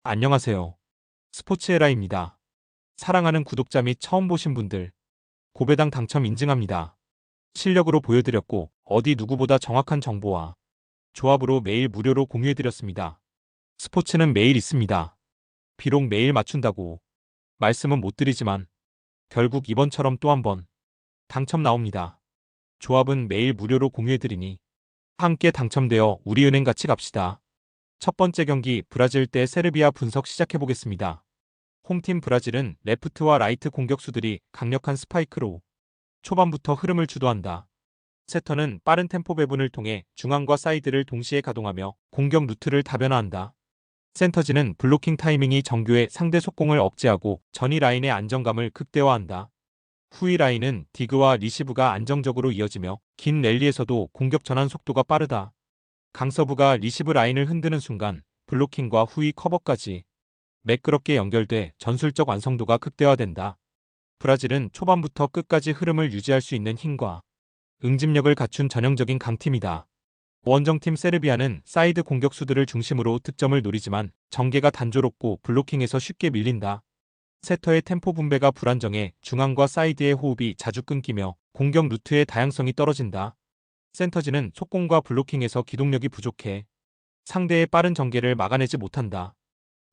안녕하세요. 스포츠에라입니다. 사랑하는 구독자 및 처음 보신 분들, 고배당 당첨 인증합니다. 실력으로 보여드렸고, 어디 누구보다 정확한 정보와 조합으로 매일 무료로 공유해드렸습니다. 스포츠는 매일 있습니다. 비록 매일 맞춘다고 말씀은 못 드리지만, 결국 이번처럼 또 한 번 당첨 나옵니다. 조합은 매일 무료로 공유해드리니, 함께 당첨되어 우리은행 같이 갑시다. 첫 번째 경기 브라질 대 세르비아 분석 시작해보겠습니다. 홈팀 브라질은 레프트와 라이트 공격수들이 강력한 스파이크로 초반부터 흐름을 주도한다. 세터는 빠른 템포 배분을 통해 중앙과 사이드를 동시에 가동하며 공격 루트를 다변화한다. 센터진은 블로킹 타이밍이 정교해 상대 속공을 억제하고 전위 라인의 안정감을 극대화한다. 후위 라인은 디그와 리시브가 안정적으로 이어지며 긴 랠리에서도 공격 전환 속도가 빠르다. 강서부가 리시브 라인을 흔드는 순간 블로킹과 후위 커버까지 매끄럽게 연결돼 전술적 완성도가 극대화된다. 브라질은 초반부터 끝까지 흐름을 유지할 수 있는 힘과 응집력을 갖춘 전형적인 강팀이다. 원정팀 세르비아는 사이드 공격수들을 중심으로 득점을 노리지만 전개가 단조롭고 블로킹에서 쉽게 밀린다. 세터의 템포 분배가 불안정해 중앙과 사이드의 호흡이 자주 끊기며 공격 루트의 다양성이 떨어진다. 센터진은 속공과 블로킹에서 기동력이 부족해 상대의 빠른 전개를 막아내지 못한다.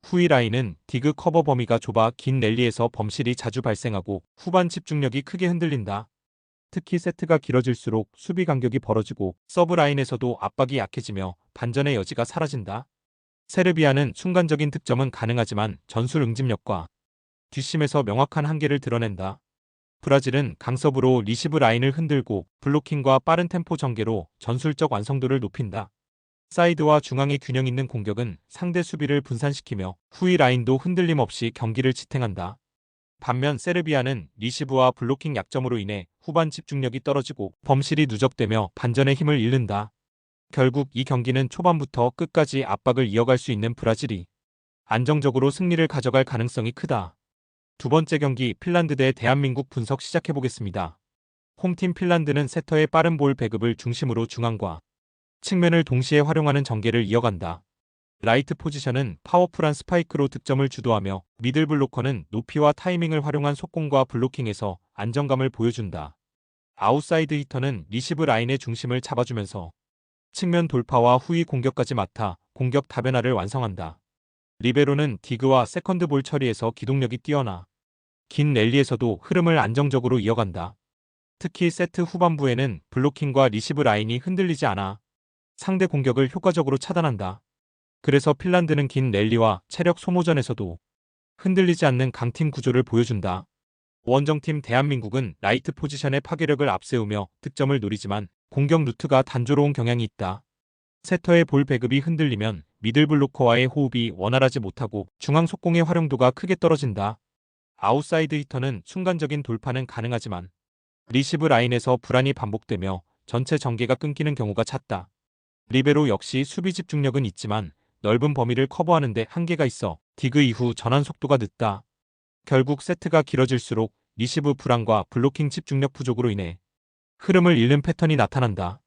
후위 라인은 디그 커버 범위가 좁아 긴 랠리에서 범실이 자주 발생하고 후반 집중력이 크게 흔들린다. 특히 세트가 길어질수록 수비 간격이 벌어지고 서브 라인에서도 압박이 약해지며 반전의 여지가 사라진다. 세르비아는 순간적인 득점은 가능하지만 전술 응집력과 뒷심에서 명확한 한계를 드러낸다. 브라질은 강서부로 리시브 라인을 흔들고 블로킹과 빠른 템포 전개로 전술적 완성도를 높인다. 사이드와 중앙의 균형 있는 공격은 상대 수비를 분산시키며 후위 라인도 흔들림 없이 경기를 지탱한다. 반면 세르비아는 리시브와 블로킹 약점으로 인해 후반 집중력이 떨어지고 범실이 누적되며 반전의 힘을 잃는다. 결국 이 경기는 초반부터 끝까지 압박을 이어갈 수 있는 브라질이 안정적으로 승리를 가져갈 가능성이 크다. 두 번째 경기 핀란드 대 대한민국 분석 시작해보겠습니다. 홈팀 핀란드는 세터의 빠른 볼 배급을 중심으로 중앙과 측면을 동시에 활용하는 전개를 이어간다. 라이트 포지션은 파워풀한 스파이크로 득점을 주도하며 미들 블로커는 높이와 타이밍을 활용한 속공과 블로킹에서 안정감을 보여준다. 아웃사이드 히터는 리시브 라인의 중심을 잡아주면서 측면 돌파와 후위 공격까지 맡아 공격 다변화를 완성한다. 리베로는 디그와 세컨드 볼 처리에서 기동력이 뛰어나 긴 랠리에서도 흐름을 안정적으로 이어간다. 특히 세트 후반부에는 블로킹과 리시브 라인이 흔들리지 않아 상대 공격을 효과적으로 차단한다. 그래서 핀란드는 긴 랠리와 체력 소모전에서도 흔들리지 않는 강팀 구조를 보여준다. 원정팀 대한민국은 라이트 포지션의 파괴력을 앞세우며 득점을 노리지만 공격 루트가 단조로운 경향이 있다. 세터의 볼 배급이 흔들리면 미들 블로커와의 호흡이 원활하지 못하고 중앙 속공의 활용도가 크게 떨어진다. 아웃사이드 히터는 순간적인 돌파는 가능하지만 리시브 라인에서 불안이 반복되며 전체 전개가 끊기는 경우가 잦다. 리베로 역시 수비 집중력은 있지만 넓은 범위를 커버하는 데 한계가 있어 디그 이후 전환 속도가 늦다. 결국 세트가 길어질수록 리시브 불안과 블로킹 집중력 부족으로 인해 흐름을 잃는 패턴이 나타난다.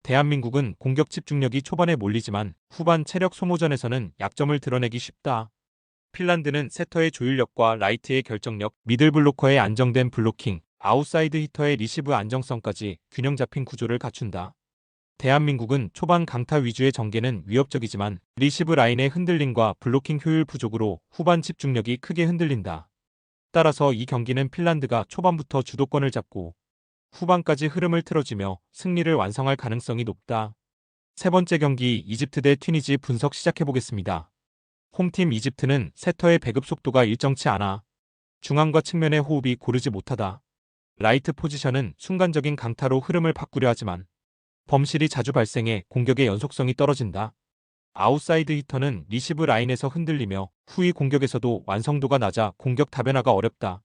대한민국은 공격 집중력이 초반에 몰리지만 후반 체력 소모전에서는 약점을 드러내기 쉽다. 핀란드는 세터의 조율력과 라이트의 결정력, 미들 블로커의 안정된 블로킹, 아웃사이드 히터의 리시브 안정성까지 균형 잡힌 구조를 갖춘다. 대한민국은 초반 강타 위주의 전개는 위협적이지만 리시브 라인의 흔들림과 블로킹 효율 부족으로 후반 집중력이 크게 흔들린다. 따라서 이 경기는 핀란드가 초반부터 주도권을 잡고 후반까지 흐름을 틀어주며 승리를 완성할 가능성이 높다. 세 번째 경기 이집트 대 튀니지 분석 시작해보겠습니다. 홈팀 이집트는 세터의 배급 속도가 일정치 않아 중앙과 측면의 호흡이 고르지 못하다. 라이트 포지션은 순간적인 강타로 흐름을 바꾸려 하지만 범실이 자주 발생해 공격의 연속성이 떨어진다. 아웃사이드 히터는 리시브 라인에서 흔들리며 후위 공격에서도 완성도가 낮아 공격 다변화가 어렵다.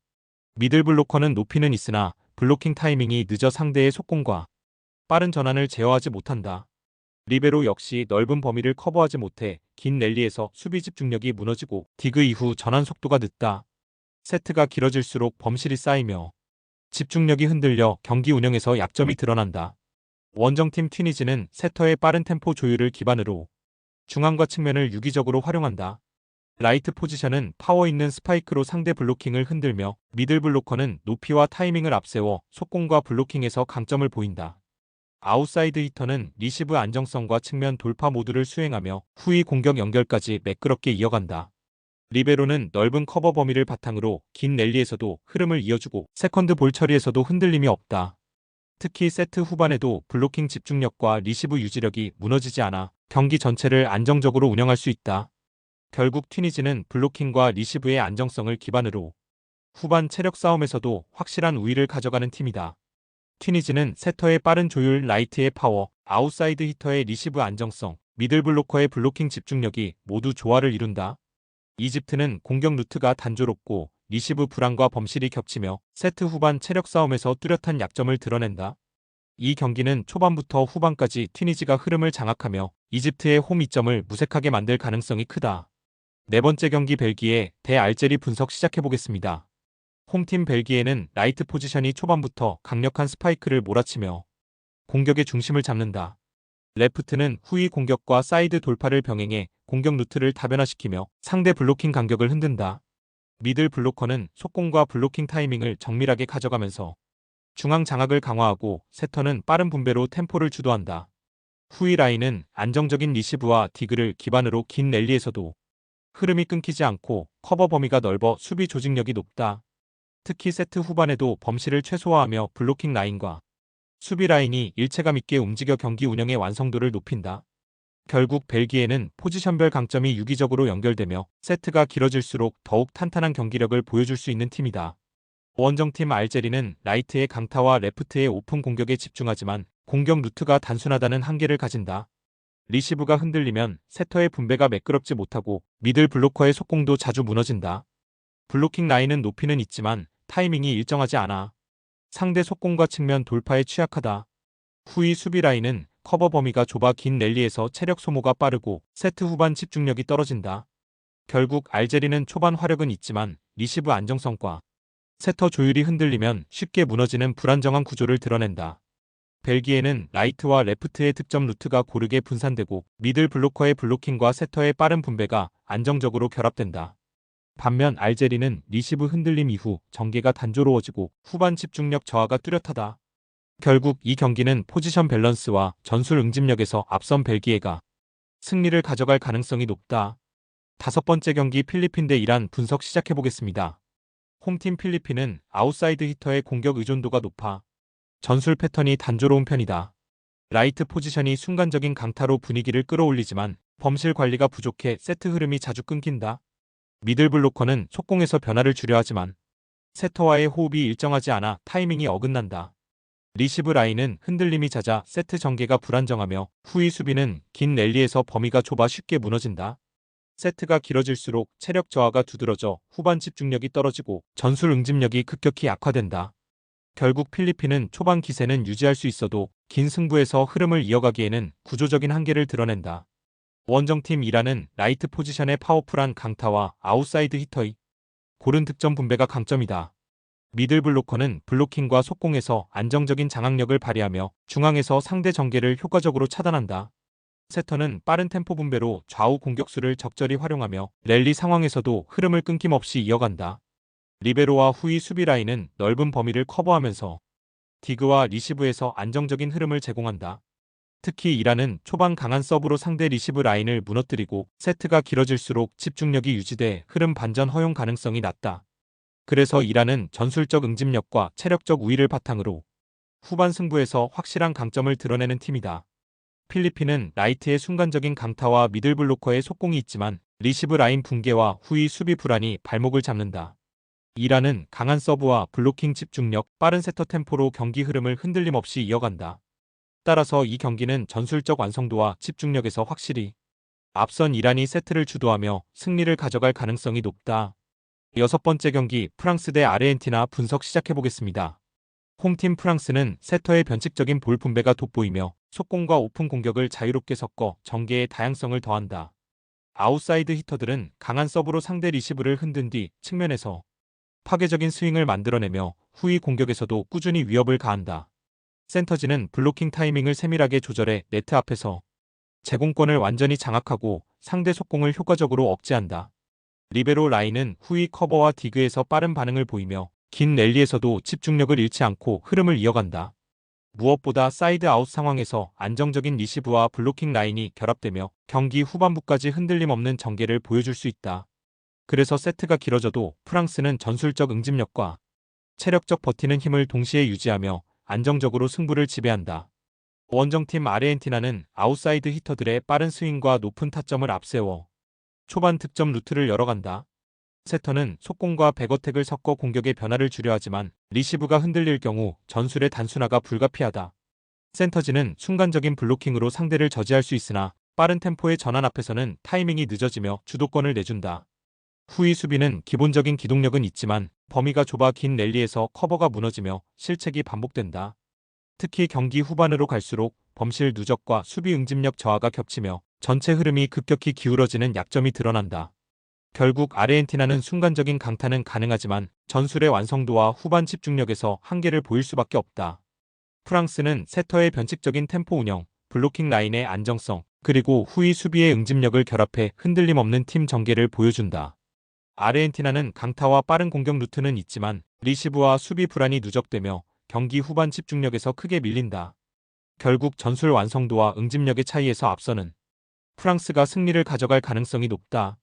미들 블로커는 높이는 있으나 블로킹 타이밍이 늦어 상대의 속공과 빠른 전환을 제어하지 못한다. 리베로 역시 넓은 범위를 커버하지 못해 긴 랠리에서 수비 집중력이 무너지고 디그 이후 전환 속도가 늦다. 세트가 길어질수록 범실이 쌓이며 집중력이 흔들려 경기 운영에서 약점이 드러난다. 원정팀 튀니지는 세터의 빠른 템포 조율을 기반으로 중앙과 측면을 유기적으로 활용한다. 라이트 포지션은 파워 있는 스파이크로 상대 블로킹을 흔들며 미들 블로커는 높이와 타이밍을 앞세워 속공과 블로킹에서 강점을 보인다. 아웃사이드 히터는 리시브 안정성과 측면 돌파 모두를 수행하며 후위 공격 연결까지 매끄럽게 이어간다. 리베로는 넓은 커버 범위를 바탕으로 긴 랠리에서도 흐름을 이어주고 세컨드 볼 처리에서도 흔들림이 없다. 특히 세트 후반에도 블로킹 집중력과 리시브 유지력이 무너지지 않아 경기 전체를 안정적으로 운영할 수 있다. 결국 튀니지는 블로킹과 리시브의 안정성을 기반으로 후반 체력 싸움에서도 확실한 우위를 가져가는 팀이다. 튀니지는 세터의 빠른 조율, 라이트의 파워, 아웃사이드 히터의 리시브 안정성, 미들 블로커의 블로킹 집중력이 모두 조화를 이룬다. 이집트는 공격 루트가 단조롭고 리시브 불안과 범실이 겹치며 세트 후반 체력 싸움에서 뚜렷한 약점을 드러낸다. 이 경기는 초반부터 후반까지 튀니지가 흐름을 장악하며 이집트의 홈 이점을 무색하게 만들 가능성이 크다. 네 번째 경기 벨기에 대 알제리 분석 시작해보겠습니다. 홈팀 벨기에는 라이트 포지션이 초반부터 강력한 스파이크를 몰아치며 공격의 중심을 잡는다. 레프트는 후위 공격과 사이드 돌파를 병행해 공격 루트를 다변화시키며 상대 블로킹 간격을 흔든다. 미들 블로커는 속공과 블로킹 타이밍을 정밀하게 가져가면서 중앙 장악을 강화하고 세터는 빠른 분배로 템포를 주도한다. 후위 라인은 안정적인 리시브와 디그를 기반으로 긴 랠리에서도 흐름이 끊기지 않고 커버 범위가 넓어 수비 조직력이 높다. 특히 세트 후반에도 범실을 최소화하며 블로킹 라인과 수비 라인이 일체감 있게 움직여 경기 운영의 완성도를 높인다. 결국 벨기에는 포지션별 강점이 유기적으로 연결되며 세트가 길어질수록 더욱 탄탄한 경기력을 보여줄 수 있는 팀이다. 원정팀 알제리는 라이트의 강타와 레프트의 오픈 공격에 집중하지만 공격 루트가 단순하다는 한계를 가진다. 리시브가 흔들리면 세터의 분배가 매끄럽지 못하고 미들 블로커의 속공도 자주 무너진다. 블로킹 라인은 높이는 있지만 타이밍이 일정하지 않아 상대 속공과 측면 돌파에 취약하다. 후위 수비 라인은 커버 범위가 좁아 긴 랠리에서 체력 소모가 빠르고 세트 후반 집중력이 떨어진다. 결국 알제리는 초반 화력은 있지만 리시브 안정성과 세터 조율이 흔들리면 쉽게 무너지는 불안정한 구조를 드러낸다. 벨기에는 라이트와 레프트의 득점 루트가 고르게 분산되고 미들 블로커의 블로킹과 세터의 빠른 분배가 안정적으로 결합된다. 반면 알제리는 리시브 흔들림 이후 전개가 단조로워지고 후반 집중력 저하가 뚜렷하다. 결국 이 경기는 포지션 밸런스와 전술 응집력에서 앞선 벨기에가 승리를 가져갈 가능성이 높다. 다섯 번째 경기 필리핀 대 이란 분석 시작해보겠습니다. 홈팀 필리핀은 아웃사이드 히터의 공격 의존도가 높아 전술 패턴이 단조로운 편이다. 라이트 포지션이 순간적인 강타로 분위기를 끌어올리지만 범실 관리가 부족해 세트 흐름이 자주 끊긴다. 미들 블로커는 속공에서 변화를 주려 하지만 세터와의 호흡이 일정하지 않아 타이밍이 어긋난다. 리시브 라인은 흔들림이 잦아 세트 전개가 불안정하며 후위 수비는 긴 랠리에서 범위가 좁아 쉽게 무너진다. 세트가 길어질수록 체력 저하가 두드러져 후반 집중력이 떨어지고 전술 응집력이 급격히 약화된다. 결국 필리핀은 초반 기세는 유지할 수 있어도 긴 승부에서 흐름을 이어가기에는 구조적인 한계를 드러낸다. 원정팀 이란은 라이트 포지션의 파워풀한 강타와 아웃사이드 히터의 고른 득점 분배가 강점이다. 미들 블로커는 블로킹과 속공에서 안정적인 장악력을 발휘하며 중앙에서 상대 전개를 효과적으로 차단한다. 세터는 빠른 템포 분배로 좌우 공격수를 적절히 활용하며 랠리 상황에서도 흐름을 끊김없이 이어간다. 리베로와 후위 수비 라인은 넓은 범위를 커버하면서 디그와 리시브에서 안정적인 흐름을 제공한다. 특히 이란은 초반 강한 서브로 상대 리시브 라인을 무너뜨리고 세트가 길어질수록 집중력이 유지돼 흐름 반전 허용 가능성이 낮다. 그래서 이란은 전술적 응집력과 체력적 우위를 바탕으로 후반 승부에서 확실한 강점을 드러내는 팀이다. 필리핀은 라이트의 순간적인 강타와 미들 블로커의 속공이 있지만 리시브 라인 붕괴와 후위 수비 불안이 발목을 잡는다. 이란은 강한 서브와 블로킹 집중력, 빠른 세터 템포로 경기 흐름을 흔들림 없이 이어간다. 따라서 이 경기는 전술적 완성도와 집중력에서 확실히 앞선 이란이 세트를 주도하며 승리를 가져갈 가능성이 높다. 여섯 번째 경기 프랑스 대 아르헨티나 분석 시작해보겠습니다. 홈팀 프랑스는 세터의 변칙적인 볼 분배가 돋보이며 속공과 오픈 공격을 자유롭게 섞어 전개의 다양성을 더한다. 아웃사이드 히터들은 강한 서브로 상대 리시브를 흔든 뒤 측면에서 파괴적인 스윙을 만들어내며 후위 공격에서도 꾸준히 위협을 가한다. 센터진은 블로킹 타이밍을 세밀하게 조절해 네트 앞에서 제공권을 완전히 장악하고 상대 속공을 효과적으로 억제한다. 리베로 라인은 후위 커버와 디그에서 빠른 반응을 보이며 긴 랠리에서도 집중력을 잃지 않고 흐름을 이어간다. 무엇보다 사이드 아웃 상황에서 안정적인 리시브와 블로킹 라인이 결합되며 경기 후반부까지 흔들림 없는 전개를 보여줄 수 있다. 그래서 세트가 길어져도 프랑스는 전술적 응집력과 체력적 버티는 힘을 동시에 유지하며 안정적으로 승부를 지배한다. 원정팀 아르헨티나는 아웃사이드 히터들의 빠른 스윙과 높은 타점을 앞세워 초반 득점 루트를 열어간다. 세터는 속공과 백어택을 섞어 공격의 변화를 주려 하지만 리시브가 흔들릴 경우 전술의 단순화가 불가피하다. 센터진은 순간적인 블로킹으로 상대를 저지할 수 있으나 빠른 템포의 전환 앞에서는 타이밍이 늦어지며 주도권을 내준다. 후위 수비는 기본적인 기동력은 있지만 범위가 좁아 긴 랠리에서 커버가 무너지며 실책이 반복된다. 특히 경기 후반으로 갈수록 범실 누적과 수비 응집력 저하가 겹치며 전체 흐름이 급격히 기울어지는 약점이 드러난다. 결국 아르헨티나는 순간적인 강타는 가능하지만 전술의 완성도와 후반 집중력에서 한계를 보일 수밖에 없다. 프랑스는 세터의 변칙적인 템포 운영, 블로킹 라인의 안정성, 그리고 후위 수비의 응집력을 결합해 흔들림 없는 팀 전개를 보여준다. 아르헨티나는 강타와 빠른 공격 루트는 있지만 리시브와 수비 불안이 누적되며 경기 후반 집중력에서 크게 밀린다. 결국 전술 완성도와 응집력의 차이에서 앞서는 프랑스가 승리를 가져갈 가능성이 높다.